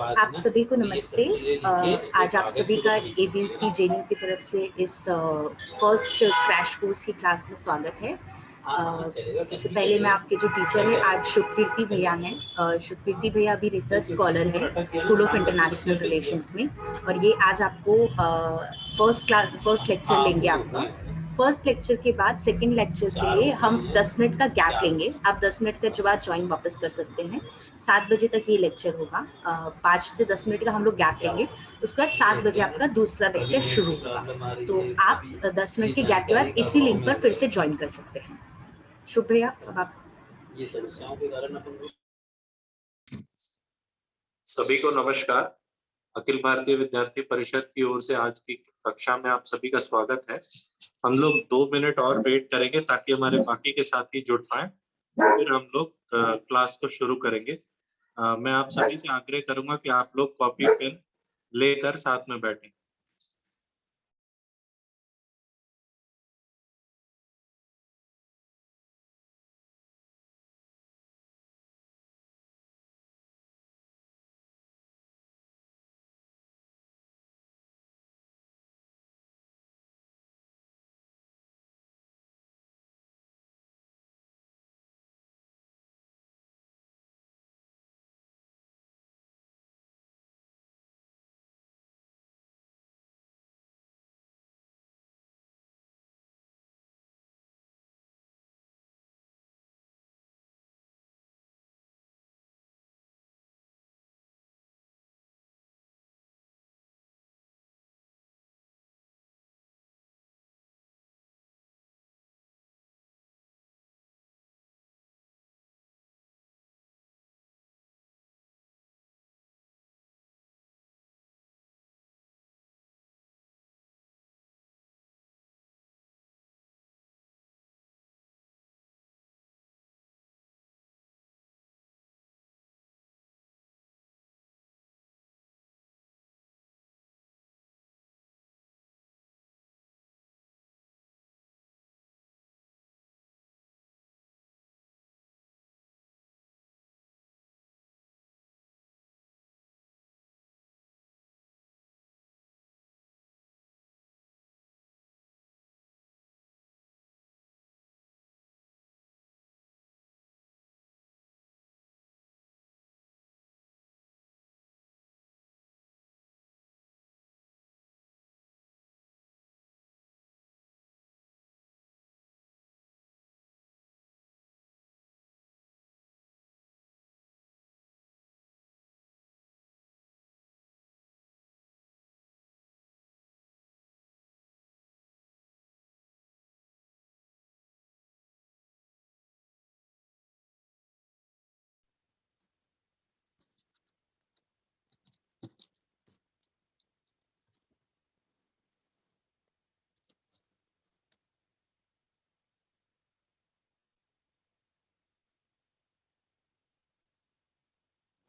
आप सभी को नमस्ते। आज आप सभी का एबीवीपी जेएनयू की तरफ से इस फर्स्ट क्रैश कोर्स की क्लास में स्वागत है। सबसे पहले मैं आपके जो टीचर है आज शुभकीर्ति भैया हैं। शुभकीर्ति भैया अभी रिसर्च स्कॉलर हैं स्कूल ऑफ इंटरनेशनल रिलेशंस में, और ये आज आपको फर्स्ट लेक्चर लेंगे आपका। फर्स्ट लेक्चर के बाद सेकंड लेक्चर के लिए हम 10 मिनट का गैप लेंगे। आप 10 मिनट के बाद ज्वाइन वापस कर सकते हैं। 7 बजे तक ये लेक्चर होगा। 5 से 10 मिनट का हम लोग गैप लेंगे, उसके बाद 7 बजे आपका दूसरा लेक्चर शुरू होगा। तो आप 10 मिनट के गैप के बाद इसी लिंक पर फिर से ज्वाइन कर सकते हैं। शुभ भैया, अब आप। सभी को नमस्कार। अखिल भारतीय विद्यार्थी परिषद की ओर से आज की कक्षा में आप सभी का स्वागत है। हम लोग 2 मिनट और वेट करेंगे ताकि हमारे बाकी के साथी जुड़ पाए, फिर हम लोग क्लास को शुरू करेंगे। मैं आप सभी से आग्रह करूंगा कि आप लोग कॉपी पेन लेकर साथ में बैठें।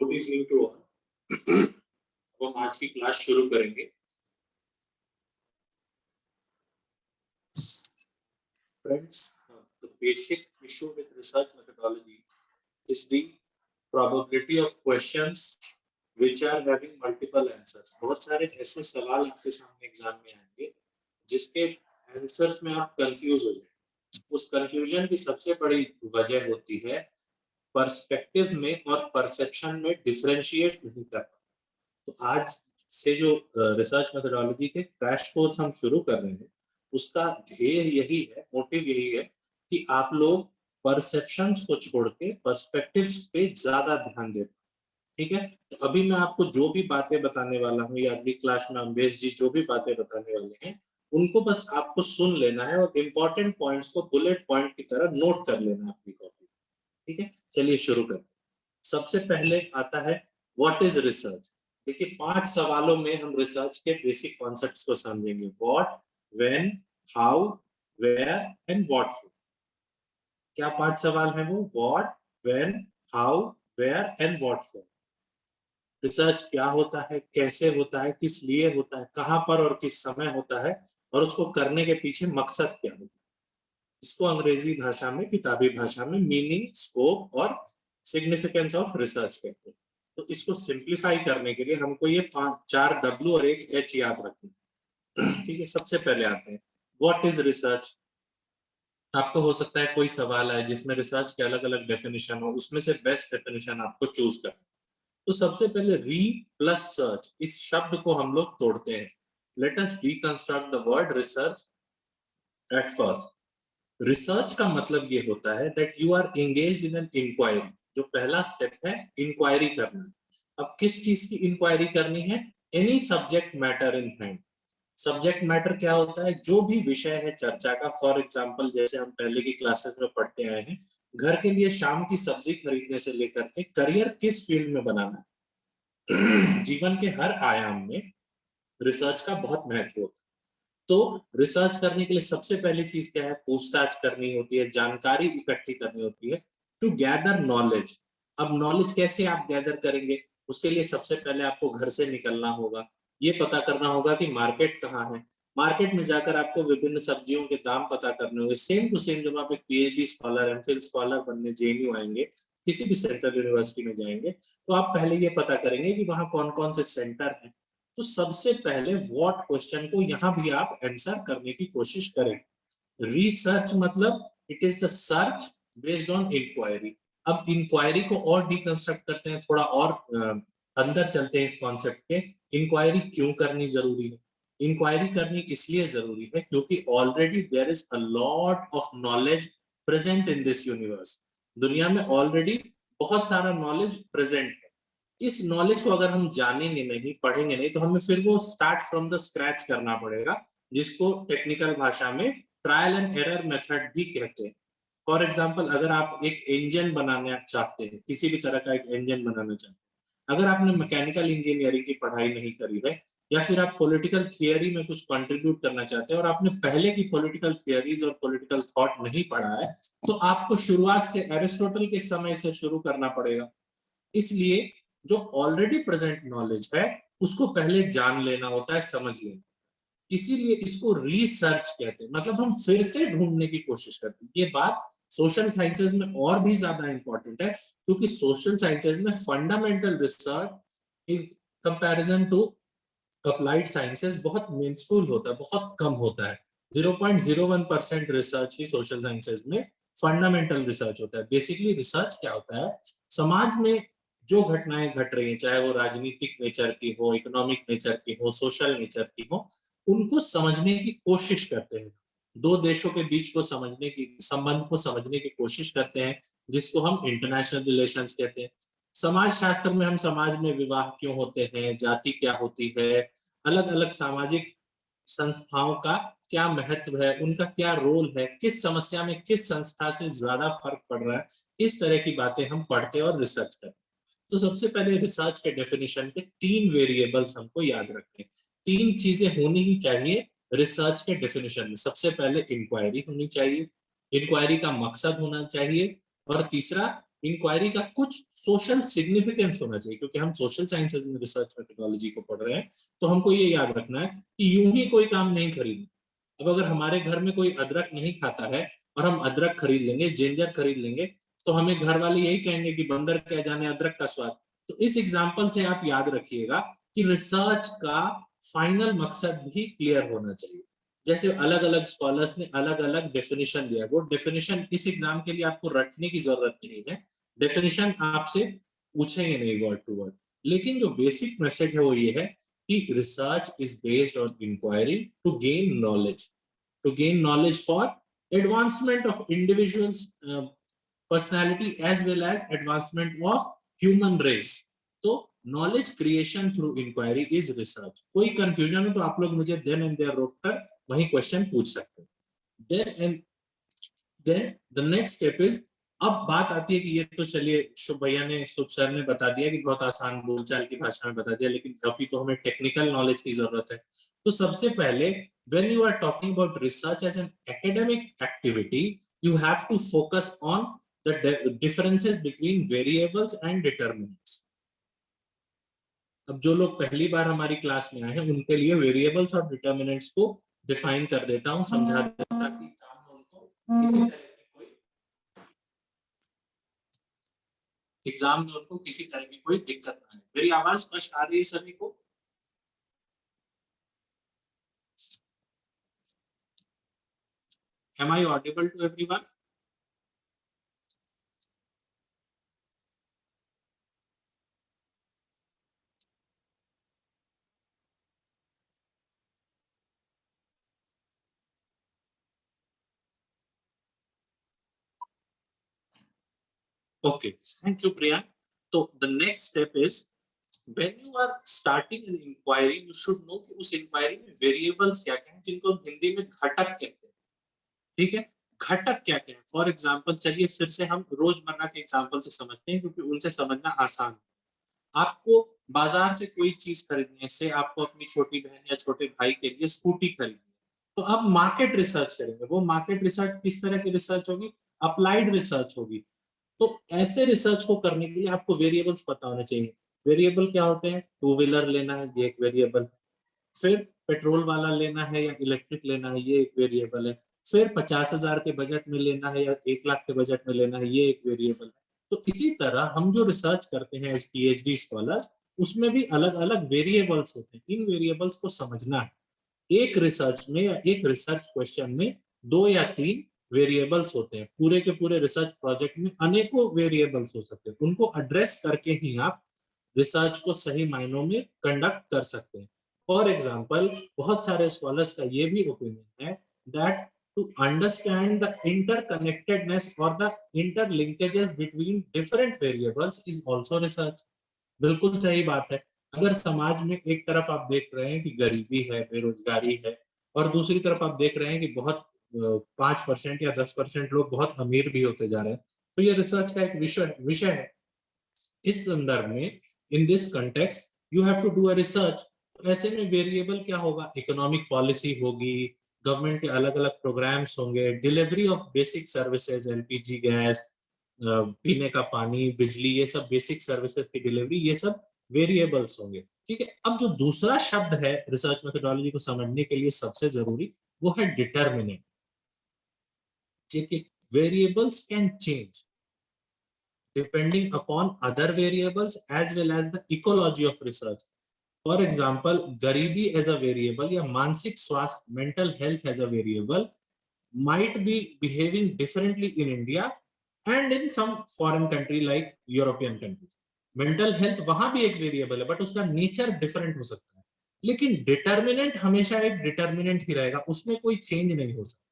Good evening to all. हम आज की क्लास शुरू करेंगे। Friends, the basic issue with research methodology is the probability of questions which are having multiple answers. बहुत सारे ऐसे सवाल आपके सामने एग्जाम में आएंगे जिसके आंसर्स में आप कंफ्यूज हो जाएंगे। उस कंफ्यूजन की सबसे बड़ी वजह होती है पर्सपेक्टिव में और परसेप्शन में डिफरेंशिएट नहीं कर पाते। तो आज से जो रिसर्च मेथोडोलॉजी के क्रैश कोर्स हम शुरू कर रहे हैं, उसका ध्येय यही है, मोटिव यही है कि आप लोग परसेप्शंस को छोड़ के पर्सपेक्टिव्स पे ज्यादा ध्यान दें। ठीक है, तो अभी मैं आपको जो भी बातें बताने वाला हूँ या अगली क्लास में अम्बेश जी जो भी बातें बताने वाले हैं, उनको बस आपको सुन लेना है और इम्पोर्टेंट पॉइंट्स को बुलेट पॉइंट की तरह नोट कर लेना है अपनी कॉपी। ठीक है, चलिए शुरू करते हैं। सबसे पहले आता है व्हाट इज रिसर्च। देखिए 5 सवालों में हम रिसर्च के बेसिक कॉन्सेप्ट्स को समझेंगे। What, when, how, where and what for. क्या 5 सवाल हैं वो? What, when, how, where and what for. Research क्या होता है, कैसे होता है, किस लिए होता है, कहां पर और किस समय होता है, और उसको करने के पीछे मकसद क्या होता है। इसको अंग्रेजी भाषा में, किताबी भाषा में मीनिंग, स्कोप और सिग्निफिकेंस ऑफ रिसर्च कहते हैं। तो इसको सिंप्लीफाई करने के लिए हमको ये 4 W और 1 H याद रखना है। ठीक है, सबसे पहले आते हैं व्हाट इज रिसर्च। आपको हो सकता है कोई सवाल है जिसमें रिसर्च के अलग अलग डेफिनेशन हो, उसमें से बेस्ट डेफिनेशन आपको चूज करना। तो सबसे पहले री प्लस सर्च इस शब्द को हम लोग तोड़ते हैं। Let us deconstruct the word research at first. Research का मतलब ये होता है that you are engaged in an inquiry. जो पहला स्टेप है इंक्वायरी करना। अब किस चीज की इंक्वायरी करनी है? Any subject matter in hand. Subject matter क्या होता है? जो भी विषय है चर्चा का। फॉर एग्जाम्पल जैसे हम पहले की क्लासेस में पढ़ते आए हैं, घर के लिए शाम की सब्जी खरीदने से लेकर के करियर किस फील्ड में बनाना है। जीवन के हर आयाम में रिसर्च का बहुत महत्व होता है। तो रिसर्च करने के लिए सबसे पहली चीज क्या है? पूछताछ करनी होती है, जानकारी इकट्ठी करनी होती है टू गैदर नॉलेज। अब नॉलेज कैसे आप गैदर करेंगे? उसके लिए सबसे पहले आपको घर से निकलना होगा, ये पता करना होगा कि मार्केट कहाँ है। मार्केट में जाकर आपको विभिन्न सब्जियों के दाम पता करने होंगे। सेम टू सेम जब आप एक पीएचडी स्कॉलर, एमफिल स्कॉलर बनने जेएनयू आएंगे, किसी भी सेंट्रल यूनिवर्सिटी में जाएंगे, तो आप पहले ये पता करेंगे कि वहां कौन कौन से सेंटर हैं। तो सबसे पहले व्हाट क्वेश्चन को यहां भी आप आंसर करने की कोशिश करें। रिसर्च मतलब it is the search based on inquiry. अब इंक्वायरी को और डिकंस्ट्रक्ट करते हैं, थोड़ा और अंदर चलते हैं इस कॉन्सेप्ट के। इंक्वायरी क्यों करनी जरूरी है? इंक्वायरी करनी इसलिए जरूरी है क्योंकि already there is a lot of knowledge present in this universe. दुनिया में ऑलरेडी बहुत सारा नॉलेज प्रेजेंट है। इस नॉलेज को अगर हम जानेंगे नहीं, पढ़ेंगे नहीं, तो हमें फिर वो स्टार्ट फ्रॉम द स्क्रैच करना पड़ेगा, जिसको टेक्निकल भाषा में ट्रायल एंड एरर मेथड भी कहते हैं। फॉर एग्जाम्पल अगर आप एक इंजन बनाना चाहते हैं, किसी भी तरह का एक इंजन बनाना चाहते हैं, अगर आपने मैकेनिकल इंजीनियरिंग की पढ़ाई नहीं करी है, या फिर आप पॉलिटिकल थियरी में कुछ कंट्रीब्यूट करना चाहते हैं और आपने पहले की पॉलिटिकल थियरीज और पॉलिटिकल थॉट नहीं पढ़ा है, तो आपको शुरुआत से एरिस्टोटल के समय से शुरू करना पड़ेगा। इसलिए जो ऑलरेडी प्रेजेंट नॉलेज है उसको पहले जान लेना होता है, समझ लेना। इसीलिए इसको रिसर्च कहते हैं, मतलब हम फिर से ढूंढने की कोशिश करते हैं। ये बात सोशल साइंसेज में और भी ज्यादा इंपॉर्टेंट है, क्योंकि सोशल साइंसेज में fundamental research in comparison to applied sciences बहुत मिनिस्कूल होता है, बहुत कम होता है। 0.01% रिसर्च ही सोशल साइंसेज में फंडामेंटल रिसर्च होता है। बेसिकली रिसर्च क्या होता है? समाज में जो घटनाएं घट रही हैं, चाहे वो राजनीतिक नेचर की हो, इकोनॉमिक नेचर की हो, सोशल नेचर की हो, उनको समझने की कोशिश करते हैं। दो देशों के बीच को समझने की, संबंध को समझने की कोशिश करते हैं, जिसको हम इंटरनेशनल रिलेशंस कहते हैं। समाज शास्त्र में हम समाज में विवाह क्यों होते हैं, जाति क्या होती है, अलग अलग सामाजिक संस्थाओं का क्या महत्व है, उनका क्या रोल है, किस समस्या में किस संस्था से ज्यादा फर्क पड़ रहा है, इस तरह की बातें हम पढ़ते और रिसर्च करते हैं। तो सबसे पहले रिसर्च के डेफिनेशन के 3 वेरिएबल्स हमको याद रखने, 3 चीजें होनी ही चाहिए रिसर्च के डेफिनेशन में। सबसे पहले इंक्वायरी होनी चाहिए, इंक्वायरी का मकसद होना चाहिए, और तीसरा इंक्वायरी का कुछ सोशल सिग्निफिकेंस होना चाहिए। क्योंकि हम सोशल साइंसेज में रिसर्च मेथोडोलॉजी को पढ़ रहे हैं, तो हमको ये याद रखना है कि यूं ही कोई काम नहीं खरीदना। अब अगर हमारे घर में कोई अदरक नहीं खाता है और हम अदरक खरीद लेंगे, जिंजर खरीद लेंगे, तो हमें घर वाले यही कहेंगे कि बंदर क्या जाने अदरक का स्वाद। तो इस एग्जाम्पल से आप याद रखिएगा कि रिसर्च का फाइनल मकसद भी क्लियर होना चाहिए। जैसे अलग अलग स्कॉलर्स ने अलग अलग डेफिनेशन दिया, वो डेफिनेशन इस एग्जाम के लिए आपको रटने की जरूरत नहीं है। डेफिनेशन आपसे पूछेंगे नहीं वर्ड टू वर्ड, लेकिन जो बेसिक मैसेज है वो ये है कि research is based on inquiry to gain knowledge, to gain knowledge for advancement of individuals personality as well as advancement of human race. तो knowledge creation through inquiry is research. कोई confusion हो तो आप लोग मुझे देन एंड देयर रोक कर वही क्वेश्चन पूछ सकते हैं। Then the next step is, अब बात आती है कि ये तो चलिए शुभ भैया ने, शुभ सर ने बता दिया कि बहुत आसान बोलचाल की भाषा में बता दिया, लेकिन अभी तो हमें टेक्निकल नॉलेज की जरूरत है। तो सबसे पहले when you are talking about research as an academic activity, you have to focus on the differences between variables and determinants. अब जो लोग पहली बार हमारी क्लास में आए हैं उनके लिए वेरिएबल्स और डिटर्मिनेंट्स को डिफाइन कर देता हूं, समझा देता हूं, ताकि काम में उनको किसी तरह की कोई एग्जाम में उनको किसी तरह की कोई दिक्कत ना आए। मेरी आवाज स्पष्ट आ रही है सभी को? Am I audible to everyone? Okay, thank you, Priya. So the next step is when you are starting an inquiry, you should know कि उस inquiry में variables क्या क्या हैं, जिनको हम हिंदी में घटक कहते हैं। ठीक है, घटक क्या क्या है? फॉर एग्जाम्पल चलिए फिर से हम रोजमर्रा के एग्जाम्पल से समझते हैं, क्योंकि उनसे समझना आसान है। आपको बाजार से कोई चीज खरीदनी है, से आपको अपनी छोटी बहन या छोटे भाई के लिए स्कूटी खरीदनी है, तो आप मार्केट रिसर्च करेंगे। वो मार्केट रिसर्च किस तरह की रिसर्च होगी? अप्लाइड रिसर्च होगी। तो ऐसे रिसर्च को करने के लिए आपको वेरिएबल्स पता होने चाहिए। वेरिएबल क्या होते हैं? टू व्हीलर लेना है, ये एक वेरिएबल। फिर पेट्रोल वाला लेना है या इलेक्ट्रिक लेना है, ये एक वेरिएबल है। फिर 50,000 के बजट में लेना है या 1 लाख के बजट में लेना है, ये एक वेरिएबल है। तो इसी तरह हम जो रिसर्च करते हैं एज पीएचडी स्कॉलर्स, उसमें भी अलग अलग वेरिएबल्स होते हैं। इन वेरिएबल्स को समझना है। एक रिसर्च में या एक रिसर्च क्वेश्चन में 2 या 3 वेरिएबल्स होते हैं। पूरे के पूरे रिसर्च प्रोजेक्ट में अनेकों वेरिएबल्स हो सकते हैं। उनको एड्रेस करके ही आप रिसर्च को सही मायनों में कंडक्ट कर सकते हैं। फॉर एग्जाम्पल, बहुत सारे स्कॉलर्स का ये भी ओपिनियन है that to understand the interconnectedness और the interlinkages between different variables is also research. बिल्कुल सही बात है। अगर समाज में एक तरफ आप देख रहे हैं कि गरीबी है, बेरोजगारी है, और दूसरी तरफ आप देख रहे हैं कि बहुत 5% या 10% लोग बहुत अमीर भी होते जा रहे हैं, तो ये रिसर्च का एक विषय है। इस संदर्भ में, in this context you have to do a research. ऐसे में वेरिएबल क्या होगा? इकोनॉमिक पॉलिसी होगी, गवर्नमेंट के अलग अलग प्रोग्राम्स होंगे, delivery of basic services, LPG gas, पीने का पानी, बिजली, ये सब बेसिक सर्विसेज की डिलीवरी, ये सब वेरिएबल्स होंगे। ठीक है, अब जो दूसरा शब्द है रिसर्च मेथोडोलॉजी को समझने के लिए सबसे जरूरी, वो है determinant. Variables can change depending upon other variables as well as the ecology of research. For example, garibi as a variable या मानसिक स्वास्थ्य, mental health as a variable might be behaving differently in India and in some foreign country like European countries. Mental health वहां भी एक variable है, but उसका nature different हो सकता है। लेकिन डिटर्मिनेंट हमेशा एक डिटर्मिनेंट ही रहेगा, उसमें कोई चेंज नहीं हो सकता।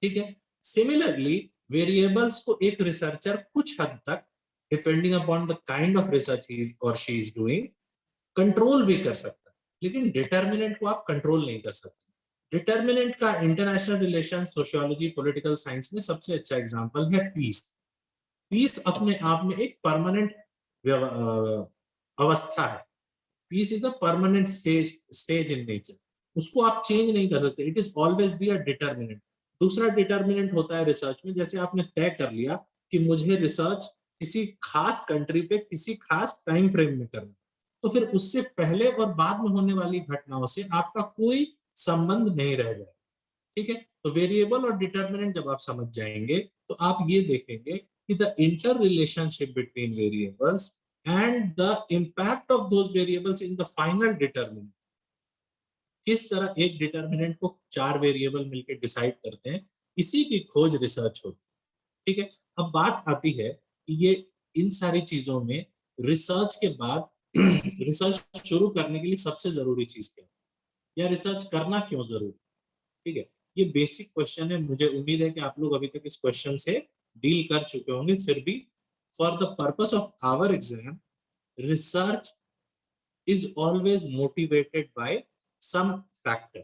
ठीक है, सिमिलरली वेरिएबल्स को एक रिसर्चर कुछ हद तक, depending upon the kind of research ही और शी इज डूइंग, कंट्रोल भी कर सकता है। लेकिन डिटर्मिनेंट को आप कंट्रोल नहीं कर सकते। डिटर्मिनेंट का international relation, sociology, political science में सबसे अच्छा एग्जांपल है पीस। पीस अपने आप में एक परमानेंट अवस्था है। Peace is a permanent stage in nature. उसको आप चेंज नहीं कर सकते। It is always be a determinant. दूसरा डिटर्मिनेंट होता है रिसर्च में, जैसे आपने तय कर लिया कि मुझे रिसर्च किसी खास कंट्री पे किसी खास टाइम फ्रेम में करना, तो फिर उससे पहले और बाद में होने वाली घटनाओं से आपका कोई संबंध नहीं रह जाए। ठीक है, तो वेरिएबल और डिटर्मिनेंट जब आप समझ जाएंगे, तो आप ये देखेंगे कि the inter relationship between variables and the impact of those variables in the final determinant। किस तरह एक डिटर्मिनेंट को 4 वेरिएबल मिलकर डिसाइड करते हैं, इसी की खोज रिसर्च होती है। ठीक है, अब बात आती है कि ये इन सारी चीजों में रिसर्च के बाद रिसर्च शुरू करने के लिए सबसे जरूरी चीज क्या है, या रिसर्च करना क्यों जरूरी? ठीक है, ये बेसिक क्वेश्चन है। मुझे उम्मीद है कि आप लोग अभी तक इस क्वेश्चन से डील कर चुके होंगे। फिर भी for the purpose of our exam, research is always motivated by some factor।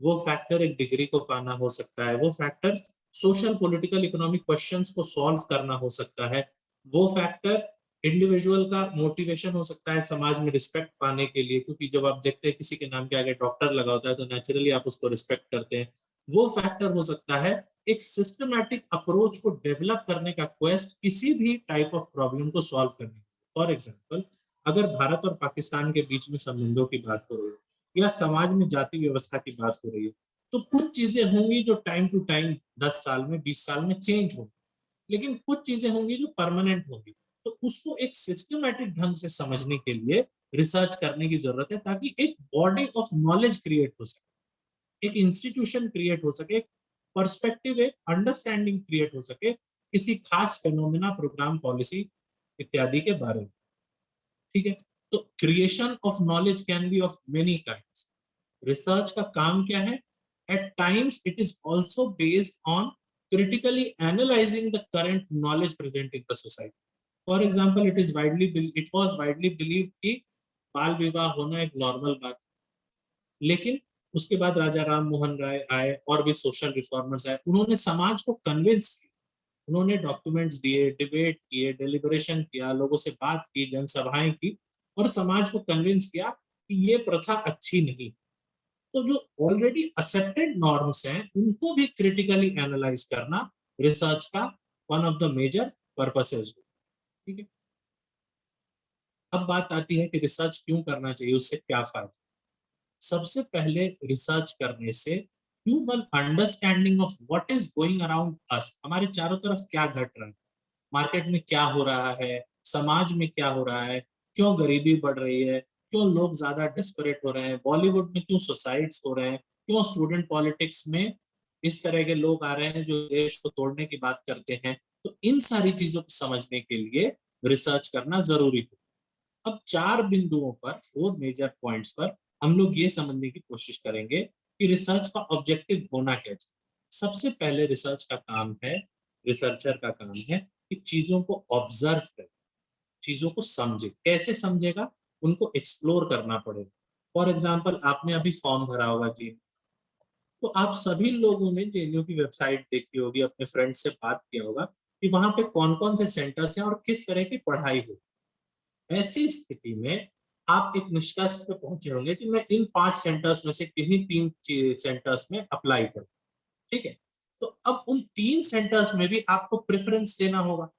वो फैक्टर एक डिग्री को पाना हो सकता है, वो factor social political economic questions को सॉल्व करना हो सकता है, वो फैक्टर इंडिविजुअल का मोटिवेशन हो सकता है समाज में रिस्पेक्ट पाने के लिए, क्योंकि जब आप देखते हैं किसी के नाम के आगे डॉक्टर लगा होता है तो नेचुरली आप उसको रिस्पेक्ट करते हैं। वो फैक्टर हो सकता है एक सिस्टमैटिक अप्रोच को डेवलप करने का क्वेस्ट किसी भी टाइप ऑफ प्रॉब्लम को सॉल्व करने। फॉर एग्जाम्पल, अगर भारत और पाकिस्तान के बीच में संबंधों की बात हो रही है या समाज में जाति व्यवस्था की बात हो रही है, तो कुछ चीजें होंगी जो टाइम टू टाइम 10 साल में 20 साल में चेंज होंगी, लेकिन कुछ चीजें होंगी जो परमानेंट होंगी। तो उसको एक सिस्टमैटिक ढंग से समझने के लिए रिसर्च करने की जरूरत है, ताकि एक बॉडी ऑफ नॉलेज क्रिएट हो सके, एक इंस्टीट्यूशन क्रिएट हो सके, पर्सपेक्टिव, एक अंडरस्टैंडिंग क्रिएट हो सके किसी खास फेनोमेना, प्रोग्राम, पॉलिसी इत्यादि के बारे में। ठीक है, तो creation of knowledge can be of many kinds. Research का काम क्या है? At times it is also based on critically analyzing the current knowledge present in the society. For example, it was widely believed कि बाल विवाह होना एक normal बात, लेकिन उसके बाद राजा राम मोहन राय आए और भी सोशल रिफॉर्मर्स आए, उन्होंने समाज को कन्विंस किया, उन्होंने डॉक्यूमेंट्स दिए, डिबेट किए, डेलिब्रेशन किया, लोगों से बात की, जनसभाएं की और समाज को कन्विंस किया कि ये प्रथा अच्छी नहीं। तो जो ऑलरेडी एक्सेप्टेड नॉर्म्स हैं उनको भी क्रिटिकली एनालाइज करना रिसर्च का one of the major purposes. ठीक है, अब बात आती है कि रिसर्च क्यों करना चाहिए, उससे क्या फायदा। सबसे पहले रिसर्च करने से human understanding of what is going around us, हमारे चारों तरफ क्या घट रहा है, मार्केट में क्या हो रहा है, समाज में क्या हो रहा है, क्यों गरीबी बढ़ रही है, क्यों लोग ज्यादा डेस्परेट हो रहे हैं, बॉलीवुड में क्यों सुसाइड्स हो रहे हैं, क्यों स्टूडेंट पॉलिटिक्स में इस तरह के लोग आ रहे हैं जो देश को तोड़ने की बात करते हैं। तो इन सारी चीजों को समझने के लिए रिसर्च करना जरूरी है। अब 4 बिंदुओं पर, 4 मेजर पॉइंट्स पर हम लोग ये समझने की कोशिश करेंगे कि रिसर्च का ऑब्जेक्टिव होना क्या चाहिए। सबसे पहले रिसर्च का काम है, रिसर्चर का काम है कि चीजों को ऑब्जर्व करे, चीजों को समझे। कैसे समझेगा? उनको एक्सप्लोर करना पड़ेगा। फॉर एग्जाम्पल, आपने अभी फॉर्म भरा होगा जी, तो आप सभी लोगों ने जेएनयू की वेबसाइट देखी होगी, अपने फ्रेंड से बात किया होगा कि वहां पे कौन कौन से सेंटर्स हैं और किस तरह की पढ़ाई हो। ऐसी स्थिति में आप एक निष्कर्ष पे पहुंचे होंगे कि मैं इन 5 सेंटर्स में से किन्हीं 3 सेंटर्स में अप्लाई करूं। ठीक है, तो अब उन 3 सेंटर्स में भी आपको प्रेफरेंस देना होगा।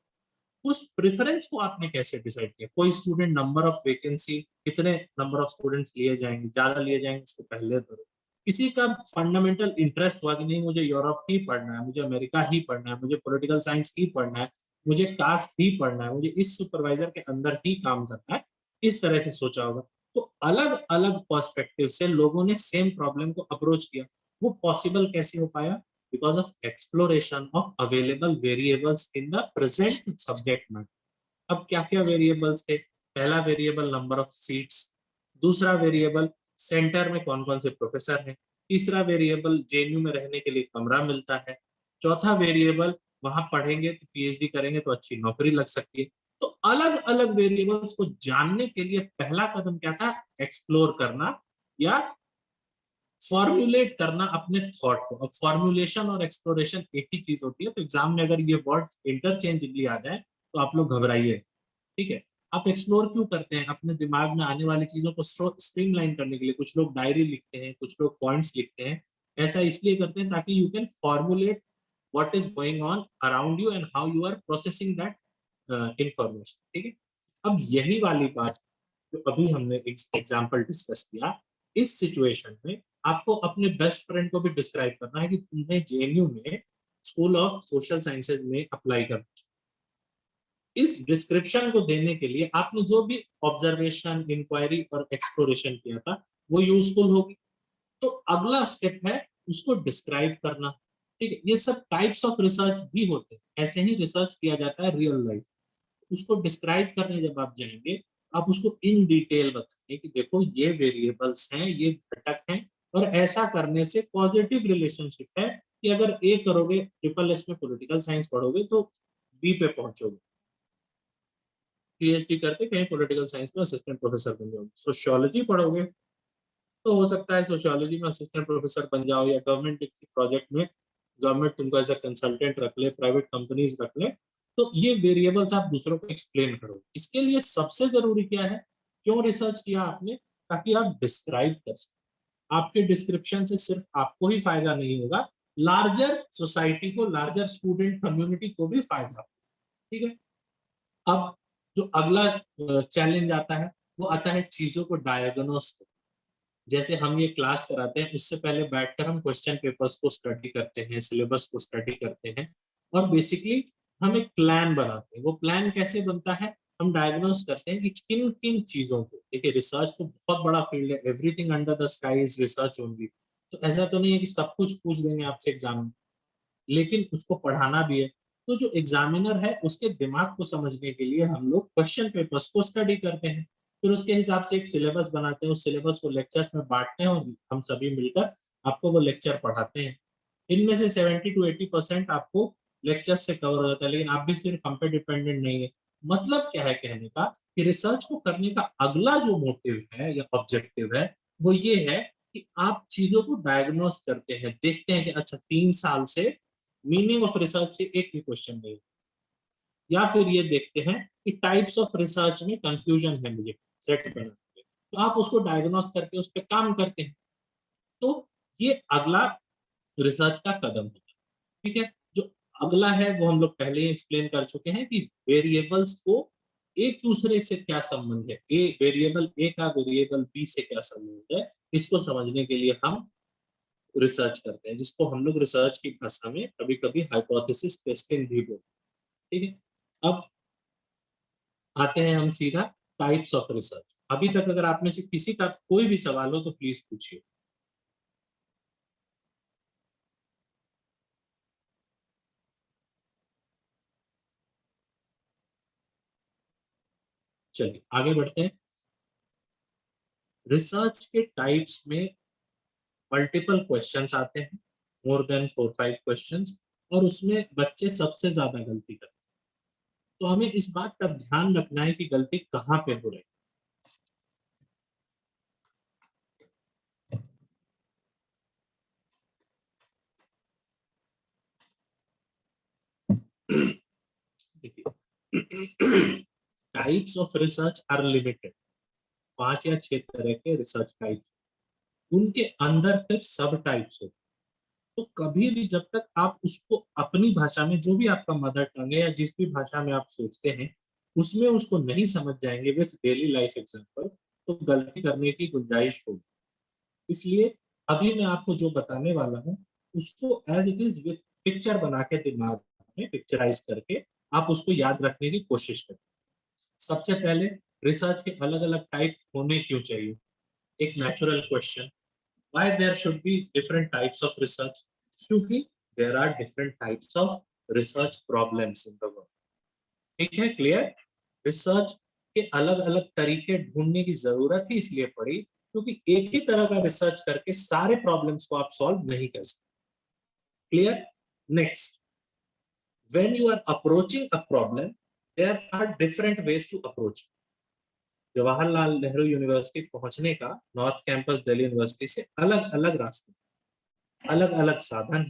उस प्रेफरेंस को आपने कैसे डिसाइड किया? कोई स्टूडेंट, नंबर ऑफ वैकेंसी, कितने नंबर ऑफ स्टूडेंट्स लिए जाएंगे, ज्यादा लिए जाएंगे, उसको पहले करो। किसी का फंडामेंटल इंटरेस्ट हुआ कि नहीं, मुझे यूरोप ही पढ़ना है, मुझे अमेरिका ही पढ़ना है, मुझे पॉलिटिकल साइंस ही पढ़ना है, मुझे टास्क ही पढ़ना है, मुझे इस सुपरवाइजर के अंदर ही काम करना है, इस तरह से सोचा होगा। तो अलग अलग पर्सपेक्टिव से लोगों ने सेम प्रॉब्लम को अप्रोच किया। वो पॉसिबल कैसे हो पाया? because of exploration of available variables in the present subject matter. अब क्या क्या वेरिएबल्स थे? पहला वेरिएबल नंबर ऑफ सीट्स, दूसरा वेरिएबल सेंटर में कौन कौन से प्रोफेसर हैं, तीसरा वेरिएबल जेएनयू में रहने के लिए कमरा मिलता है, चौथा वेरिएबल वहां पढ़ेंगे तो पीएचडी करेंगे तो अच्छी नौकरी लग सकती है। तो अलग अलग वेरिएबल्स को जानने के लिए पहला कदम क्या था? एक्सप्लोर करना या फॉर्मुलेट करना अपने थॉट को। अब फॉर्मुलेशन और एक्सप्लोरेशन एक ही चीज होती है, तो एग्जाम में अगर ये वर्ड्स इंटरचेंजली आ जाए तो आप लोग घबराइए। ठीक है, आप एक्सप्लोर क्यों करते हैं? अपने दिमाग में आने वाली चीजों को स्ट्रीमलाइन करने के लिए। कुछ लोग डायरी लिखते हैं, कुछ लोग पॉइंट्स लिखते हैं। ऐसा इसलिए करते हैं ताकि you can formulate what is going on around you and how you are processing that information. ठीक है, अब यही वाली बात जो अभी हमने एग्जाम्पल डिस्कस किया, इस सिचुएशन में आपको अपने बेस्ट फ्रेंड को भी डिस्क्राइब करना है कि तुम्हें जेएनयू में स्कूल ऑफ सोशल साइंसेज में अप्लाई करना है। इस डिस्क्रिप्शन को देने के लिए आपने जो भी ऑब्जर्वेशन, इंक्वायरी और एक्सप्लोरेशन किया था वो यूजफुल होगी। तो अगला स्टेप है उसको डिस्क्राइब करना। ठीक है, ये सब टाइप्स ऑफ रिसर्च भी होते हैं, ऐसे ही रिसर्च किया जाता है रियल लाइफ। उसको डिस्क्राइब करने जब आप जाएंगे, आप उसको इन डिटेल बताएंगे कि देखो ये वेरिएबल्स हैं, ये घटक हैं, और ऐसा करने से पॉजिटिव रिलेशनशिप है कि अगर ए करोगे, ट्रिपल एस में पॉलिटिकल साइंस पढ़ोगे तो बी पे पहुंचोगे, पीएचडी करके कहीं पॉलिटिकल साइंस में असिस्टेंट प्रोफेसर बन जाओगे। सोशियोलॉजी पढ़ोगे तो हो सकता है सोशियोलॉजी में असिस्टेंट प्रोफेसर बन जाओ, या गवर्नमेंट किसी प्रोजेक्ट में गवर्नमेंट तुमको एज अ कंसल्टेंट रख ले, प्राइवेट कंपनीज रख ले। तो ये वेरिएबल्स आप दूसरों को एक्सप्लेन करो। इसके लिए सबसे जरूरी क्या है? क्यों रिसर्च किया आपने? ताकि आप डिस्क्राइब कर सकें। आपके डिस्क्रिप्शन से सिर्फ आपको ही फायदा नहीं होगा, लार्जर सोसाइटी को, लार्जर स्टूडेंट कम्युनिटी को भी फायदा। ठीक है, अब जो अगला चैलेंज आता है वो आता है चीजों को डायग्नोस। जैसे हम ये क्लास कराते हैं, उससे पहले बैठकर हम क्वेश्चन पेपर्स को स्टडी करते हैं, सिलेबस को स्टडी करते हैं, और बेसिकली हम एक प्लान बनाते हैं। वो प्लान कैसे बनता है? हम डायग्नोस करते हैं कि किन किन चीजों को, देखिए रिसर्च तो बहुत बड़ा फील्ड है, everything under the sky is research only. तो ऐसा तो नहीं है कि सब कुछ पूछ देंगे आपसे एग्जाम में, लेकिन उसको पढ़ाना भी है। तो जो एग्जामिनर है उसके दिमाग को समझने के लिए हम लोग क्वेश्चन पेपर्स को स्टडी करते हैं, फिर उसके हिसाब से एक सिलेबस बनाते हैं, उस सिलेबस को लेक्चर्स में बांटते हैं और हम सभी मिलकर आपको वो लेक्चर पढ़ाते हैं। इनमें से 70 to 80% आपको लेक्चर से कवर हो जाता है, लेकिन आप भी सिर्फ हम पे डिपेंडेंट नहीं है। मतलब क्या है कहने का, कि रिसर्च को करने का अगला जो मोटिव है या ऑब्जेक्टिव है वो ये है कि आप चीजों को डायग्नोस करते हैं, देखते हैं कि अच्छा 3 साल से मीनिंग ऑफ रिसर्च से एक भी क्वेश्चन नहीं, या फिर ये देखते हैं कि टाइप्स ऑफ रिसर्च में कंफ्यूजन है मुझे सेट बना के, तो आप उसको डायग्नोस करके उस पर काम करते हैं। तो ये अगला रिसर्च का कदम होता है। ठीक है, जो अगला है वो हम लोग पहले ही एक्सप्लेन कर चुके हैं कि वेरिएबल्स को एक दूसरे से क्या संबंध है, ए वेरिएबल ए का वेरिएबल बी से क्या संबंध है, इसको समझने के लिए हम रिसर्च करते हैं, जिसको हम लोग रिसर्च की भाषा में कभी कभी हाइपोथेसिस टेस्टिंग भी बोलते हैं। ठीक है, अब आते हैं हम सीधा टाइप्स ऑफ रिसर्च। अभी तक अगर आप में से किसी का कोई भी सवाल हो तो प्लीज पूछिए। चलिए आगे बढ़ते हैं। रिसर्च के टाइप्स में मल्टीपल क्वेश्चंस आते हैं, मोर देन 4-5 क्वेश्चंस, और उसमें बच्चे सबसे ज्यादा गलती करते हैं। तो हमें इस बात का ध्यान रखना है कि गलती कहाँ पे हो रही है। देखिए types of research are limited, 5 या 6 तरह के रिसर्च टाइप्स, उनके अंदर फिर सब टाइप्स होते हैं। तो कभी भी जब तक आप उसको अपनी भाषा में, जो भी आपका मदर टंग है या जिस भी भाषा में आप सोचते हैं, उसमें उसको नहीं समझ जाएंगे विथ डेली लाइफ एग्जांपल, तो गलती करने की गुंजाइश होगी। इसलिए अभी मैं आपको जो बताने वाला हूँ उसको as it is with picture बना के दिमाग में पिक्चराइज करके आप उसको याद रखने की कोशिश करें। सबसे पहले, रिसर्च के अलग अलग टाइप होने क्यों चाहिए? एक natural question, why there should be different types of research, क्योंकि there are different types of research problems in the world। ठीक है, क्लियर? रिसर्च के अलग अलग तरीके ढूंढने की जरूरत ही इसलिए पड़ी क्योंकि एक ही तरह का रिसर्च करके सारे प्रॉब्लम्स को आप सॉल्व नहीं कर सकते। Clear? Next, when you are approaching a problem, there are different ways to approach। Jawaharlal Nehru university पहुंचने का नॉर्थ कैंपस दिल्ली यूनिवर्सिटी से अलग अलग रास्ते, अलग अलग साधन,